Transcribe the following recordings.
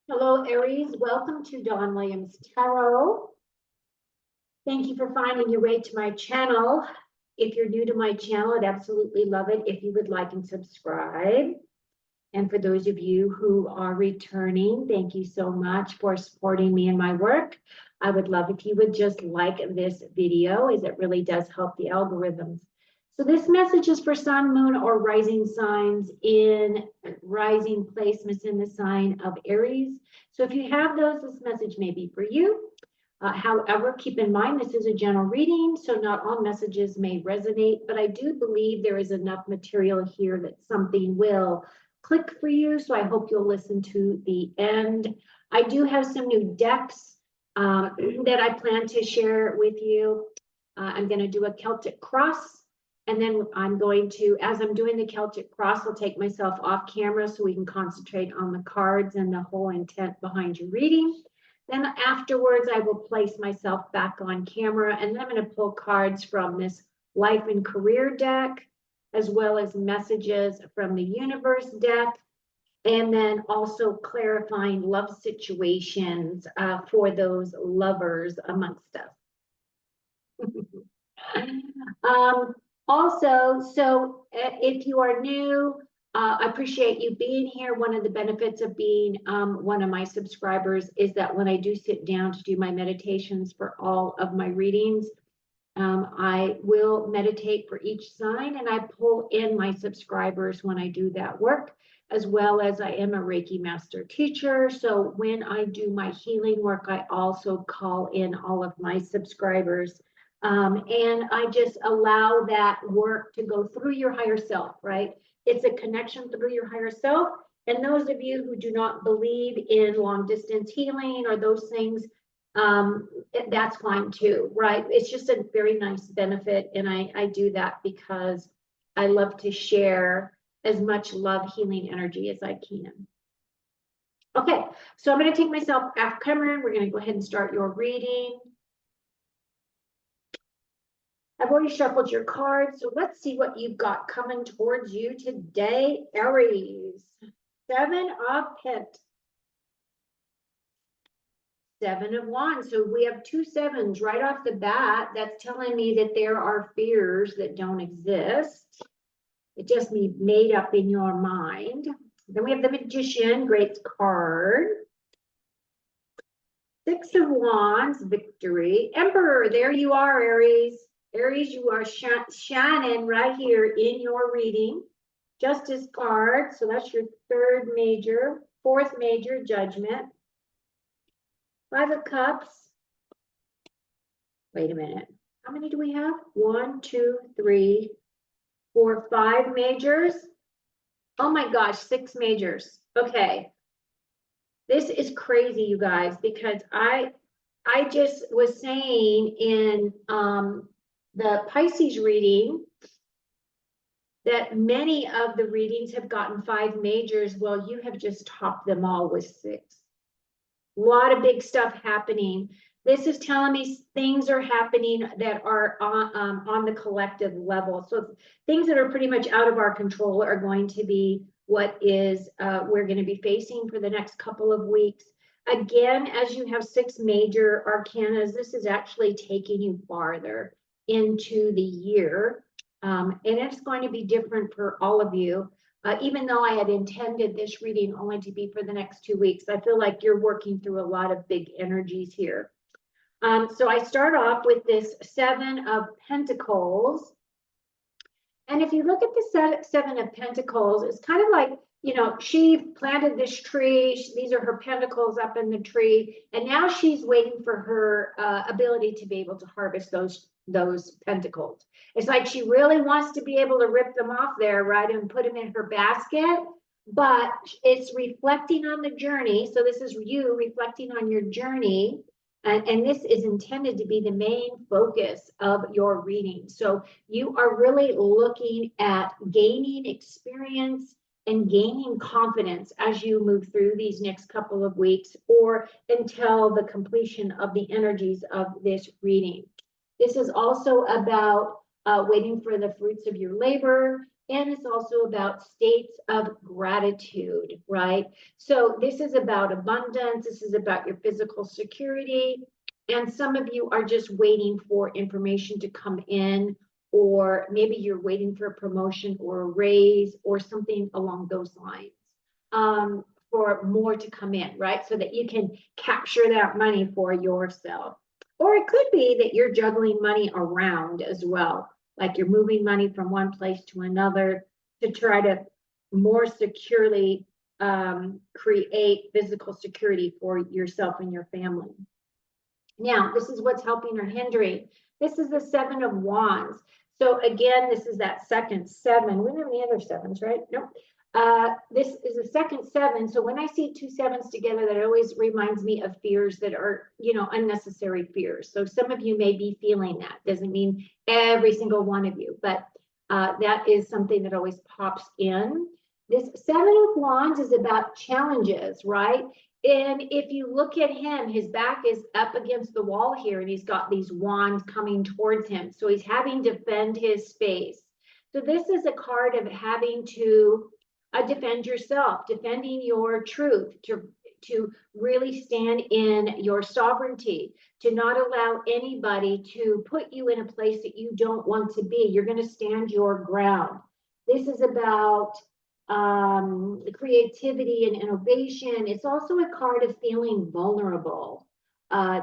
Hello, Aries. Welcome to Dawn Williams Tarot. Thank you for finding your way to my channel. If you're new to my channel, I'd absolutely love it if you would like and subscribe. And for those of you who are returning, thank you so much for supporting me in my work. I would love if you would just like this video, as it really does help the algorithms. So this message is for sun, moon, or rising signs in rising placements in the sign of Aries. So if you have those, this message may be for you. However, keep in mind, this is a general reading, so not all messages may resonate, but I do believe there is enough material here that something will click for you. So I hope you'll listen to the end. I do have some new decks that I plan to share with you. I'm going to do a Celtic cross. And then I'm going to, as I'm doing the Celtic cross, I'll take myself off camera so we can concentrate on the cards and the whole intent behind your reading. Then afterwards, I will place myself back on camera, and then I'm going to pull cards from this life and career deck, as well as messages from the universe deck, and then also clarifying love situations for those lovers amongst us. Also, so if you are new, I appreciate you being here. One of the benefits of being one of my subscribers is that when I do sit down to do my meditations for all of my readings, I will meditate for each sign, and I pull in my subscribers when I do that work, as well as I am a Reiki master teacher. So when I do my healing work, I also call in all of my subscribers. And I just allow that work to go through your higher self, right? It's a connection through your higher self. And those of you who do not believe in long distance healing or those things, that's fine too, right? It's just a very nice benefit. And I do that because I love to share as much love healing energy as I can. Okay, so I'm going to take myself off camera. We're going to go ahead and start your reading. I've already shuffled your cards, so let's see what you've got coming towards you today, Aries. 7 of Pentacles. 7 of Wands. So we have 2 sevens right off the bat. That's telling me that there are fears that don't exist. It just be made up in your mind. Then we have the Magician, great card. 6 of Wands, victory. Emperor, there you are, Aries. Aries, you are shining right here in your reading. Justice card, so that's your 3rd major. 4th major, Judgment. 5 of Cups. Wait a minute. How many do we have? 1, 2, 3, 4, 5 majors. Oh my gosh, 6 majors. Okay. This is crazy, you guys, because I just was saying in the Pisces reading that many of the readings have gotten 5 majors. Well, you have just topped them all with 6. A lot of big stuff happening. This is telling me things are happening that are on the collective level. So things that are pretty much out of our control are going to be what is we're going to be facing for the next couple of weeks. Again, as you have 6 major arcanas, this is actually taking you farther into the year. And it's going to be different for all of you. Even though I had intended this reading only to be for the next 2 weeks, I feel like you're working through a lot of big energies here. So I start off with this 7 of Pentacles. And if you look at the 7 of Pentacles, it's kind of like, you know, she planted this tree. These are her pentacles up in the tree. And now she's waiting for her ability to be able to harvest those pentacles. It's like she really wants to be able to rip them off there, right, and put them in her basket. But it's reflecting on the journey. So this is you reflecting on your journey. And this is intended to be the main focus of your reading. So you are really looking at gaining experience and gaining confidence as you move through these next couple of weeks or until the completion of the energies of this reading. This is also about waiting for the fruits of your labor. And it's also about states of gratitude, right? So this is about abundance. This is about your physical security. And some of you are just waiting for information to come in, or maybe you're waiting for a promotion or a raise or something along those lines, for more to come in, right? So that you can capture that money for yourself. Or it could be that you're juggling money around as well, like you're moving money from one place to another to try to more securely create physical security for yourself and your family. Now, this is what's helping or hindering. This is the Seven of Wands. So again, this is that second seven. We don't have any other sevens, right? Nope. This is the second seven. So when I see two sevens together, that always reminds me of fears that are, unnecessary fears. So some of you may be feeling that. Doesn't mean every single one of you, but that is something that always pops in. This Seven of Wands is about challenges, right? And if you look at him, his back is up against the wall here, and he's got these wands coming towards him. So he's having to defend his space. So this is a card of having to defend yourself, defending your truth, to really stand in your sovereignty, to not allow anybody to put you in a place that you don't want to be. You're going to stand your ground. This is about creativity and innovation. It's also a card of feeling vulnerable.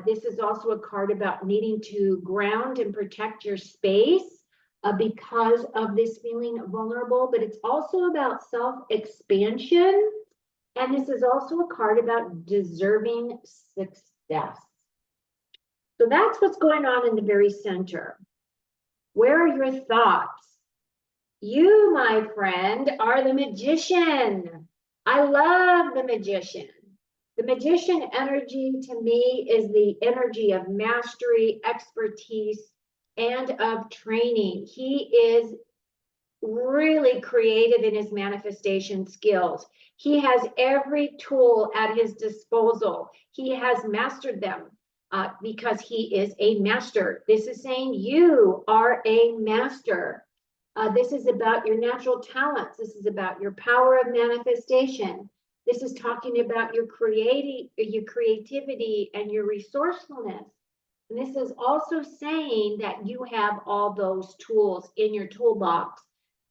This is also a card about needing to ground and protect your space because of this feeling vulnerable, but it's also about self-expansion. And this is also a card about deserving success. So that's what's going on in the very center. Where are your thoughts? You, my friend, are the magician. I love the magician. The magician energy to me is the energy of mastery, expertise, and of training. He is really creative in his manifestation skills. He has every tool at his disposal. He has mastered them because he is a master. This is saying you are a master. This is about your natural talents. This is about your power of manifestation. This is talking about your creativity and your resourcefulness. And this is also saying that you have all those tools in your toolbox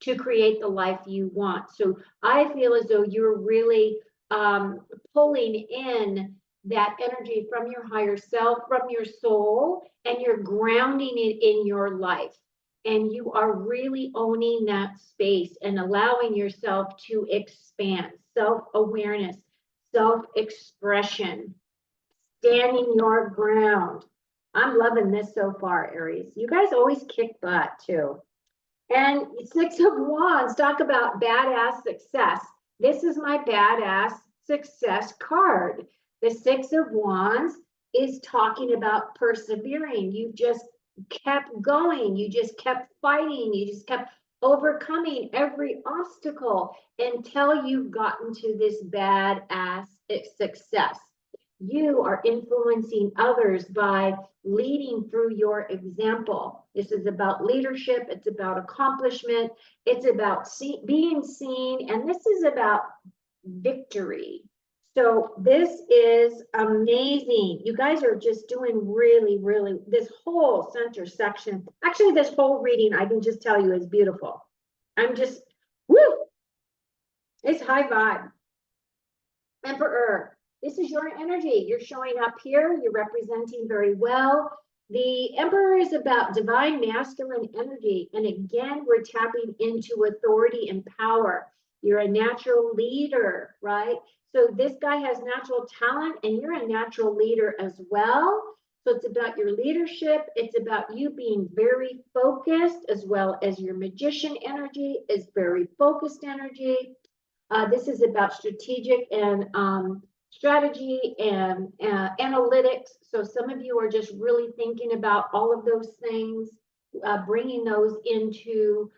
to create the life you want. So I feel as though you're really pulling in that energy from your higher self, from your soul, and you're grounding it in your life. And you are really owning that space and allowing yourself to expand, self-awareness, self-expression, standing your ground. I'm loving this so far, Aries. You guys always kick butt too. And Six of Wands, talk about badass success. This is my badass success card. The Six of Wands is talking about persevering. You just kept going. You just kept fighting. You just kept overcoming every obstacle until you've gotten to this badass success. You are influencing others by leading through your example. This is about leadership. It's about accomplishment. It's about being seen. And this is about victory. So this is amazing. You guys are just doing really, really, this whole center section, actually this whole reading, I can just tell you is beautiful. I'm just, woo, it's high vibe. Emperor, this is your energy. You're showing up here. You're representing very well. The Emperor is about divine masculine energy. And again, we're tapping into authority and power. You're a natural leader, right? So this guy has natural talent and you're a natural leader as well. So it's about your leadership. It's about you being very focused, as well as your magician energy is very focused energy. This is about strategic and strategy and analytics. So some of you are just really thinking about all of those things, bringing those into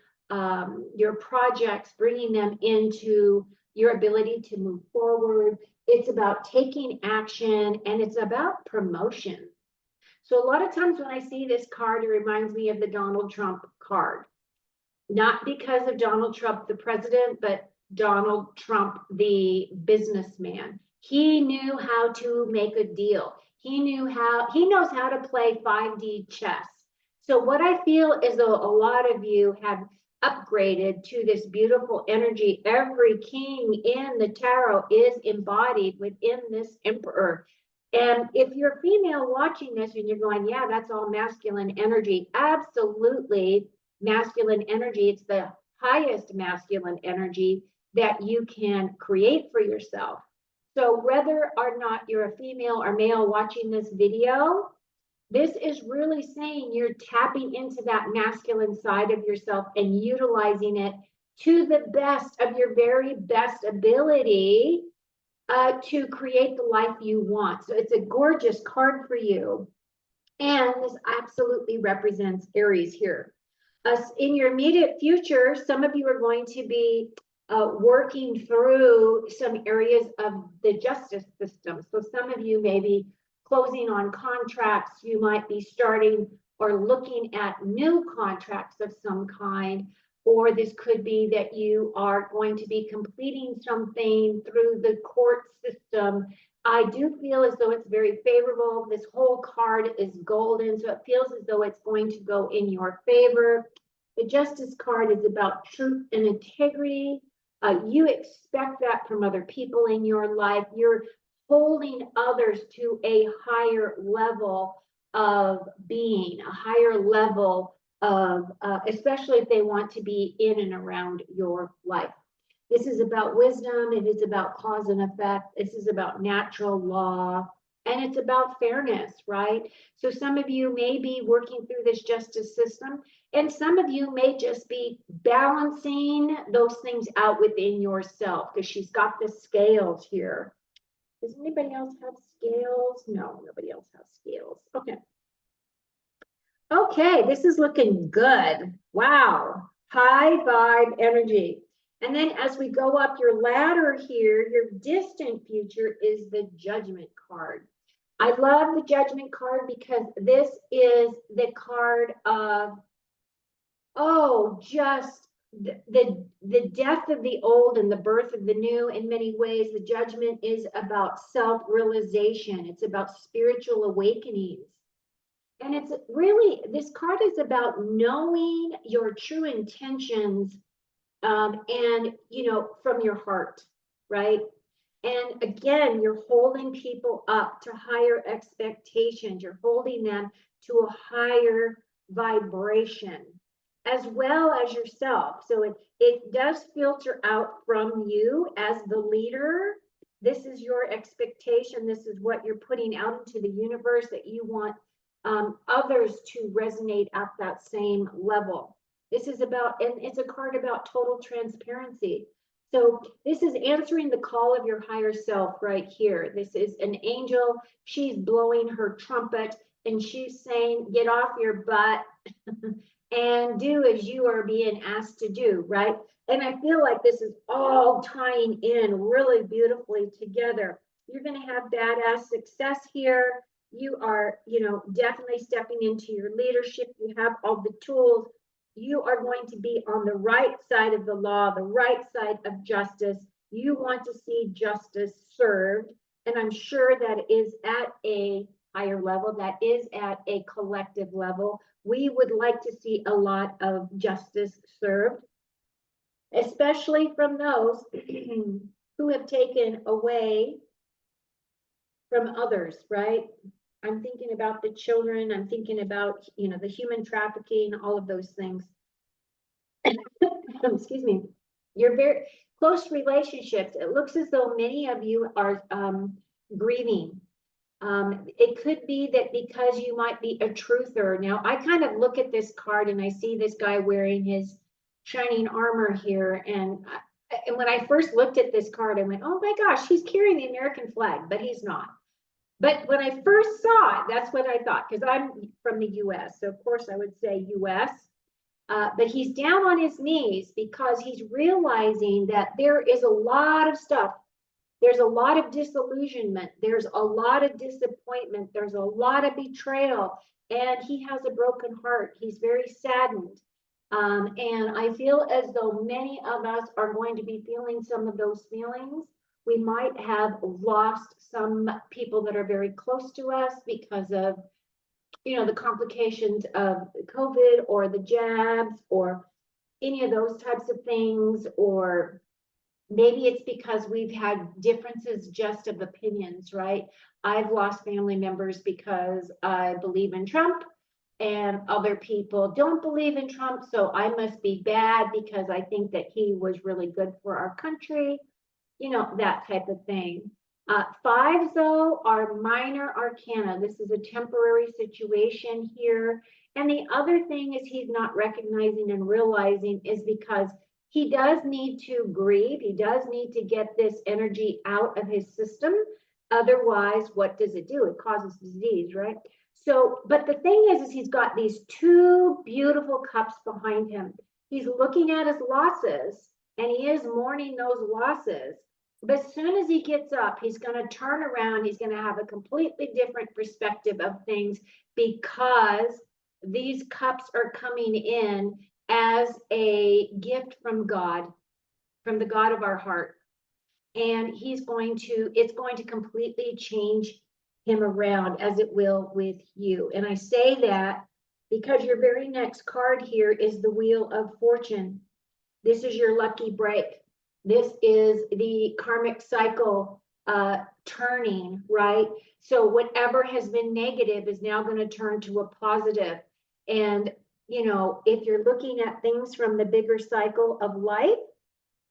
your projects, bringing them into your ability to move forward. It's about taking action, and it's about promotion. So a lot of times when I see this card, it reminds me of the Donald Trump card. not because of Donald Trump, the president, but Donald Trump, the businessman. He knew how to make a deal. He knows how to play 5D chess. So what I feel is though a lot of you have upgraded to this beautiful energy. Every king in the tarot is embodied within this emperor. And if you're female watching this and you're going, yeah, that's all masculine energy, absolutely masculine energy. It's the highest masculine energy that you can create for yourself. So whether or not you're a female or male watching this video, this is really saying you're tapping into that masculine side of yourself and utilizing it to the best of your very best ability to create the life you want. So it's a gorgeous card for you. And this absolutely represents Aries here. In your immediate future, some of you are going to be working through some areas of the justice system. So some of you may be closing on contracts. You might be starting or looking at new contracts of some kind. Or this could be that you are going to be completing something through the court system. I do feel as though it's very favorable. This whole card is golden, so it feels as though it's going to go in your favor. The Justice card is about truth and integrity. You expect that from other people in your life. You're holding others to a higher level of being, a higher level of, especially if they want to be in and around your life. This is about wisdom. It is about cause and effect. This is about natural law. And it's about fairness, right? So some of you may be working through this justice system, and some of you may just be balancing those things out within yourself, because she's got the scales here. Does anybody else have scales? No, nobody else has scales. Okay. Okay, this is looking good. Wow. High vibe energy. And then as we go up your ladder here, your distant future is the Judgment card. I love the Judgment card because this is the card of, oh, just the death of the old and the birth of the new. In many ways, the Judgment is about self-realization. It's about spiritual awakenings. And it's really, this card is about knowing your true intentions and, you know, from your heart, right? And again, you're holding people up to higher expectations. You're holding them to a higher vibration, as well as yourself. So it does filter out from you as the leader. This is your expectation. This is what you're putting out into the universe, that you want others to resonate at that same level. This is about, and it's a card about total transparency. So this is answering the call of your higher self right here. This is an angel. She's blowing her trumpet and she's saying, get off your butt and do as you are being asked to do, right? And I feel like this is all tying in really beautifully together. You're going to have badass success here. You are, you know, definitely stepping into your leadership. You have all the tools. You are going to be on the right side of the law, the right side of justice. You want to see justice served. And I'm sure that is at a higher level, that is at a collective level. We would like to see a lot of justice served, especially from those who have taken away from others, right? I'm thinking about the children. I'm thinking about, you know, the human trafficking, all of those things. Excuse me. Your very close relationships. It looks as though many of you are grieving. It could be that because you might be a truther. Now, I kind of look at this card and I see this guy wearing his shining armor here. And when I first looked at this card, I went, oh my gosh, he's carrying the American flag, but he's not. But when I first saw it, that's what I thought, because I'm from the US. So of course I would say US. But he's down on his knees because he's realizing that there is a lot of stuff. There's a lot of disillusionment. There's a lot of disappointment. There's a lot of betrayal. And he has a broken heart. He's very saddened. And I feel as though many of us are going to be feeling some of those feelings. We might have lost some people that are very close to us because of, the complications of COVID or the jabs or any of those types of things, or maybe it's because we've had differences just of opinions, right? I've lost family members because I believe in Trump and other people don't believe in Trump, so I must be bad because I think that he was really good for our country, that type of thing. Fives, though, are minor arcana. This is a temporary situation here. And the other thing is he's not recognizing and realizing is because he does need to grieve. He does need to get this energy out of his system. Otherwise, what does it do? It causes disease, right? So, but the thing is he's got these two beautiful cups behind him. He's looking at his losses and he is mourning those losses. But as soon as he gets up, he's going to turn around. He's going to have a completely different perspective of things because these cups are coming in as a gift from God, from the God of our heart. And it's going to completely change him around as it will with you. And I say that because your very next card here is the Wheel of Fortune. This is your lucky break. This is the karmic cycle turning, right? So whatever has been negative is now going to turn to a positive. And, if you're looking at things from the bigger cycle of life,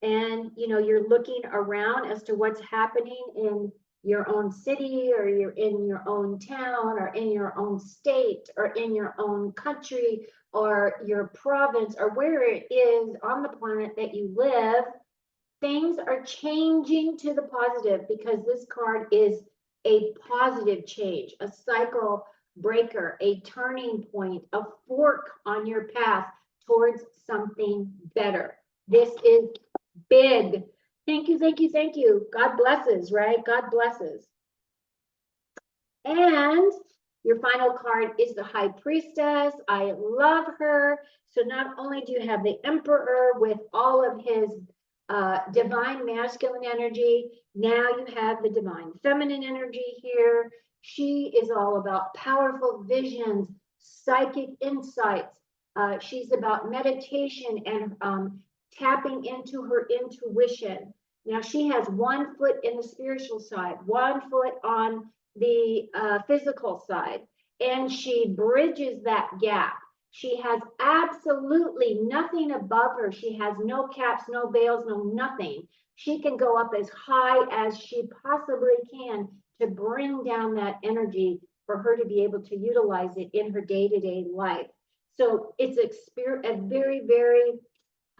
and you're looking around as to what's happening in your own city, or you're in your own town, or in your own state, or in your own country, or your province, or where it is on the planet that you live, things are changing to the positive because this card is a positive change, a cycle breaker, a turning point, a fork on your path towards something better. This is big. Thank you, thank you, thank you. God blesses, right? God blesses. And your final card is the High Priestess. I love her. So not only do you have the Emperor with all of his divine masculine energy, now you have the divine feminine energy here. She is all about powerful visions, psychic insights. She's about meditation and tapping into her intuition. Now she has one foot in the spiritual side, one foot on the physical side, and she bridges that gap. She has absolutely nothing above her. She has no caps, no veils, no nothing. She can go up as high as she possibly can to bring down that energy for her to be able to utilize it in her day-to-day life. So it's a very, very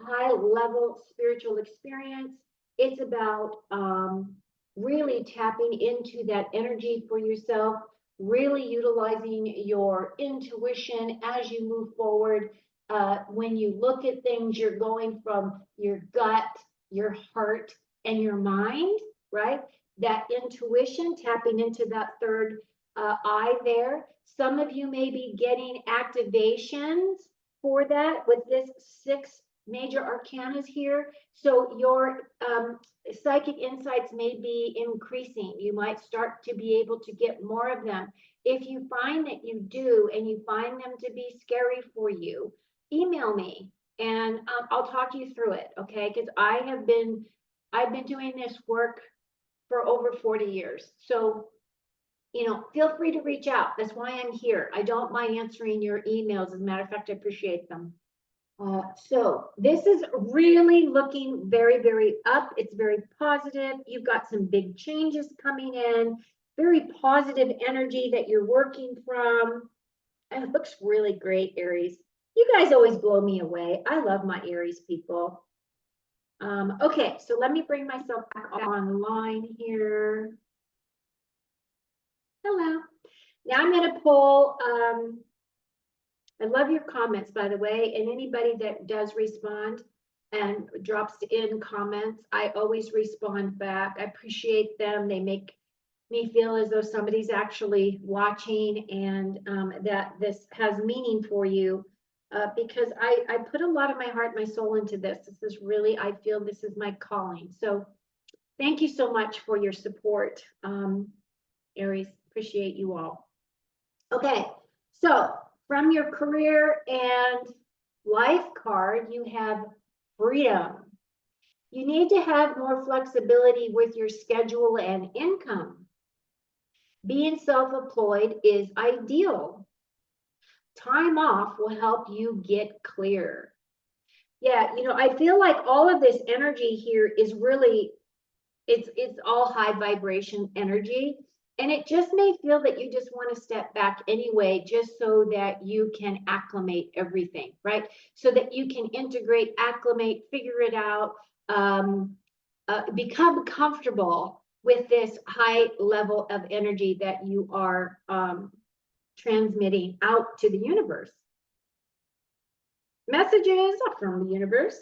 high level spiritual experience. It's about really tapping into that energy for yourself, really utilizing your intuition as you move forward. When you look at things, you're going from your gut, your heart, and your mind, right? That intuition, tapping into that third eye there. Some of you may be getting activations for that with this 6 major arcanas here. So your psychic insights may be increasing. You might start to be able to get more of them. If you find that you do and you find them to be scary for you, email me and I'll talk you through it, okay? Because I've been doing this work for over 40 years. So, feel free to reach out. That's why I'm here. I don't mind answering your emails. As a matter of fact, I appreciate them. So this is really looking very, very up. It's very positive. You've got some big changes coming in, very positive energy that you're working from. And it looks really great, Aries. You guys always blow me away. I love my Aries people. Okay, so let me bring myself back online here. Hello. Now I'm going to pull I love your comments, by the way, and anybody that does respond and drops in comments, I always respond back. I appreciate them. They make me feel as though somebody's actually watching and that this has meaning for you. because I put a lot of my heart, my soul into this. This is really, I feel this is my calling. So thank you so much for your support, Aries. Appreciate you all. Okay, so from your career and life card, you have freedom. You need to have more flexibility with your schedule and income. Being self-employed is ideal. Time off will help you get clear. Yeah, I feel like all of this energy here is really, it's all high vibration energy. And it just may feel that you just want to step back anyway, just so that you can acclimate everything, right? So that you can integrate, acclimate, figure it out, become comfortable with this high level of energy that you are transmitting out to the universe. Messages from the universe.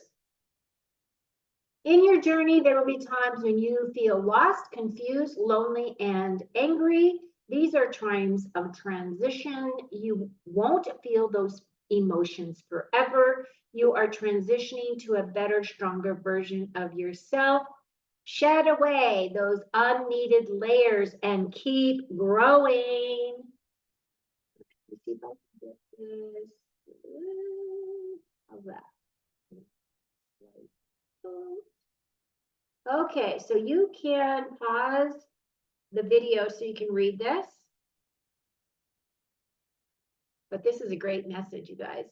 In your journey, there will be times when you feel lost, confused, lonely, and angry. These are times of transition. You won't feel those emotions forever. You are transitioning to a better, stronger version of yourself. Shed away those unneeded layers and keep growing. Let me see if I can get this. How's that? Okay, so you can pause the video so you can read this. But this is a great message, you guys.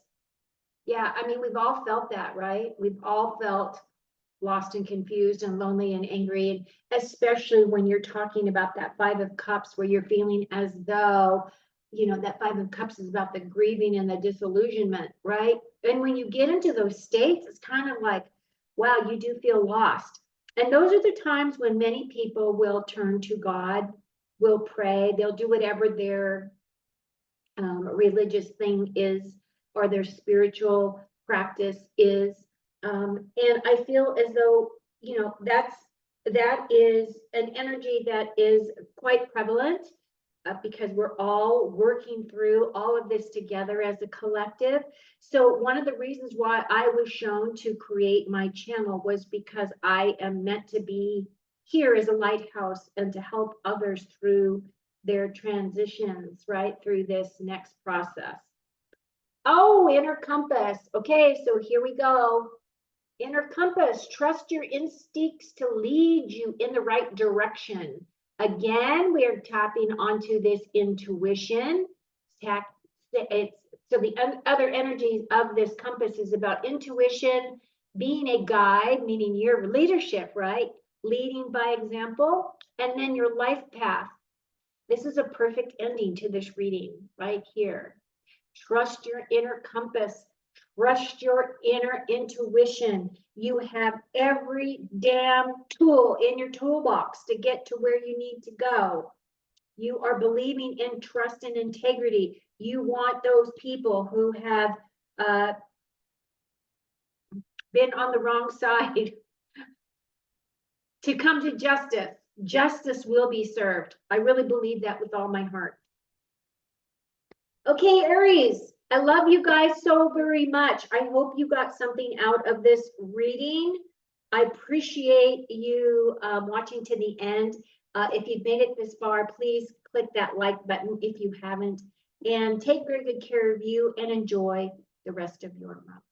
Yeah, I mean, we've all felt that, right? We've all felt lost and confused and lonely and angry, and especially when you're talking about that Five of Cups, where you're feeling as though, that Five of Cups is about the grieving and the disillusionment, right? And when you get into those states, it's kind of like, wow, you do feel lost. And those are the times when many people will turn to God, will pray, they'll do whatever their religious thing is, or their spiritual practice is. And I feel as though, that is an energy that is quite prevalent, because we're all working through all of this together as a collective. So one of the reasons why I was shown to create my channel was because I am meant to be here as a lighthouse and to help others through their transitions, right, through this next process. Oh, inner compass. Okay, so here we go. Inner compass, trust your instincts to lead you in the right direction. Again, we are tapping onto this intuition. So the other energies of this compass is about intuition, being a guide, meaning your leadership, right? Leading by example, and then your life path. This is a perfect ending to this reading right here. Trust your inner compass. Trust your inner intuition. You have every damn tool in your toolbox to get to where you need to go. You are believing in trust and integrity. You want those people who have been on the wrong side to come to justice. Justice will be served. I really believe that with all my heart. Okay, Aries, I love you guys so very much. I hope you got something out of this reading. I appreciate you watching to the end. If you've made it this far, please click that like button if you haven't. And take very good care of you and enjoy the rest of your month.